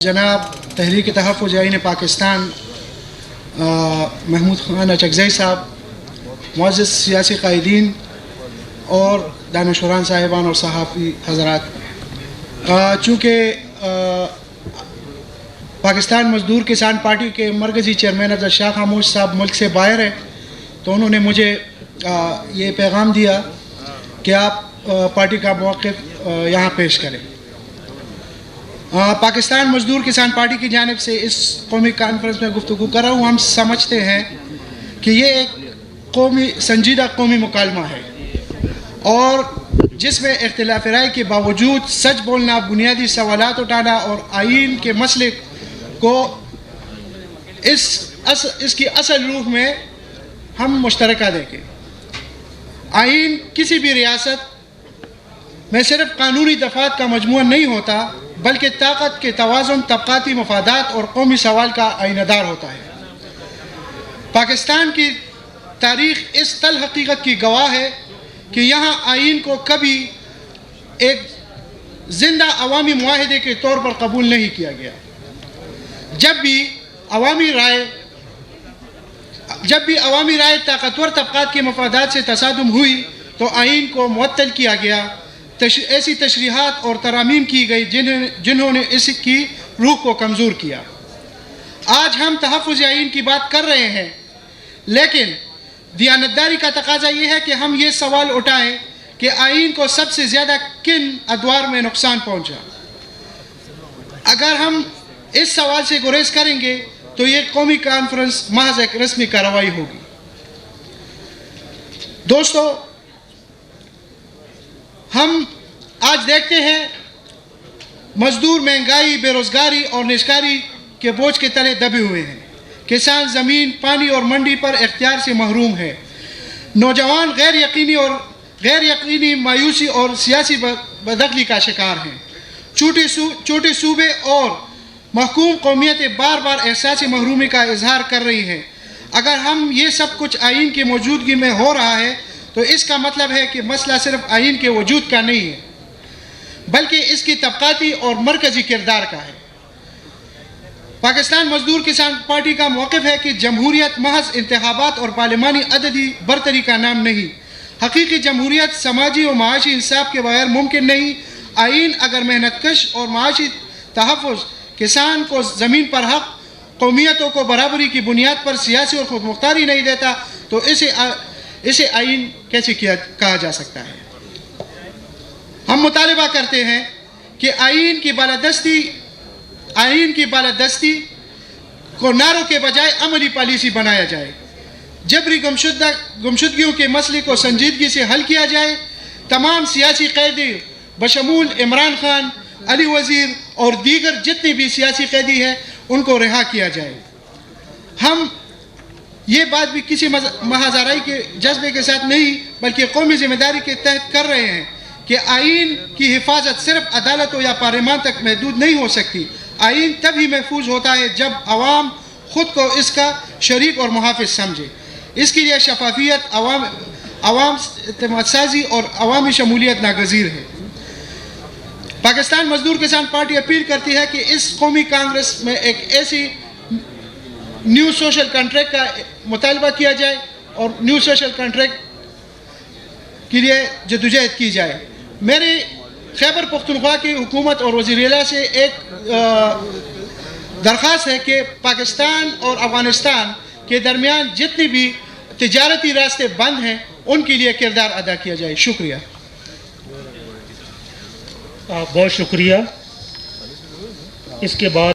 جناب تحریک تحفظ آئین پاکستان محمود خان اچکزئی صاحب، معزز سیاسی قائدین اور دانشوران صاحبان اور صحافی حضرات، چونکہ پاکستان مزدور کسان پارٹی کے مرکزی چیئرمین افضل شاہ خاموش صاحب ملک سے باہر ہیں، تو انہوں نے مجھے یہ پیغام دیا کہ آپ پارٹی کا موقف یہاں پیش کریں۔ پاکستان مزدور کسان پارٹی کی جانب سے اس قومی کانفرنس میں گفتگو کر رہا ہوں۔ ہم سمجھتے ہیں کہ یہ ایک سنجیدہ قومی مکالمہ ہے اور جس میں اختلاف رائے کے باوجود سچ بولنا، بنیادی سوالات اٹھانا اور آئین کے مسئلے کو اس کی اصل روح میں ہم مشترکہ دیکھیں۔ آئین کسی بھی ریاست میں صرف قانونی دفعات کا مجموعہ نہیں ہوتا، بلکہ طاقت کے توازن، طبقاتی مفادات اور قومی سوال کا آئینہ دار ہوتا ہے۔ پاکستان کی تاریخ اس تل حقیقت کی گواہ ہے کہ یہاں آئین کو کبھی ایک زندہ عوامی معاہدے کے طور پر قبول نہیں کیا گیا۔ جب بھی عوامی رائے طاقتور طبقات کے مفادات سے تصادم ہوئی تو آئین کو معطل کیا گیا۔ ایسی تشریحات اور ترامیم کی گئی جنہوں نے اس کی روح کو کمزور کیا۔ آج ہم تحفظ آئین کی بات کر رہے ہیں، لیکن دیانتداری کا تقاضا یہ ہے کہ ہم یہ سوال اٹھائیں کہ آئین کو سب سے زیادہ کن ادوار میں نقصان پہنچا۔ اگر ہم اس سوال سے گریز کریں گے تو یہ قومی کانفرنس محض ایک رسمی کارروائی ہوگی۔ دوستو، ہم آج دیکھتے ہیں مزدور مہنگائی، بے روزگاری اور نشکاری کے بوجھ کے تلے دبے ہوئے ہیں۔ کسان زمین، پانی اور منڈی پر اختیار سے محروم ہے۔ نوجوان غیر یقینی مایوسی اور سیاسی بدخلی کا شکار ہیں۔ چھوٹے صوبے اور محکوم قومیتیں بار بار احساسی محرومی کا اظہار کر رہی ہیں۔ اگر ہم یہ سب کچھ آئین کی موجودگی میں ہو رہا ہے تو اس کا مطلب ہے کہ مسئلہ صرف آئین کے وجود کا نہیں ہے، بلکہ اس کی طبقاتی اور مرکزی کردار کا ہے۔ پاکستان مزدور کسان پارٹی کا موقف ہے کہ جمہوریت محض انتخابات اور پارلیمانی عددی برتری کا نام نہیں۔ حقیقی جمہوریت سماجی و معاشی انصاف کے بغیر ممکن نہیں۔ آئین اگر محنت کش اور معاشی تحفظ، کسان کو زمین پر حق، قومیتوں کو برابری کی بنیاد پر سیاسی اور خود مختاری نہیں دیتا تو اسے آئین کیسے کہا جا سکتا ہے؟ ہم مطالبہ کرتے ہیں کہ آئین کی بالادستی کو نعروں کے بجائے عملی پالیسی بنایا جائے۔ جبری گمشدگیوں کے مسئلے کو سنجیدگی سے حل کیا جائے۔ تمام سیاسی قیدی بشمول عمران خان، علی وزیر اور دیگر جتنے بھی سیاسی قیدی ہیں ان کو رہا کیا جائے۔ ہم یہ بات بھی کسی محض آرائی کے جذبے کے ساتھ نہیں بلکہ قومی ذمہ داری کے تحت کر رہے ہیں کہ آئین کی حفاظت صرف عدالتوں یا پارلیمان تک محدود نہیں ہو سکتی۔ آئین تبھی محفوظ ہوتا ہے جب عوام خود کو اس کا شریک اور محافظ سمجھے۔ اس کے لیے شفافیت، عوام اعتماد سازی اور عوامی شمولیت ناگزیر ہے۔ پاکستان مزدور کسان پارٹی اپیل کرتی ہے کہ اس قومی کانگریس میں ایک ایسی نیو سوشل کنٹریکٹ کا مطالبہ کیا جائے اور نیو سوشل کنٹریکٹ کے لیے جدوجہد کی جائے۔ میری خیبر پختونخوا کی حکومت اور وزیر اعلیٰ سے ایک درخواست ہے کہ پاکستان اور افغانستان کے درمیان جتنی بھی تجارتی راستے بند ہیں ان کے لیے کردار ادا کیا جائے۔ شکریہ۔ بہت شکریہ۔ اس کے بعد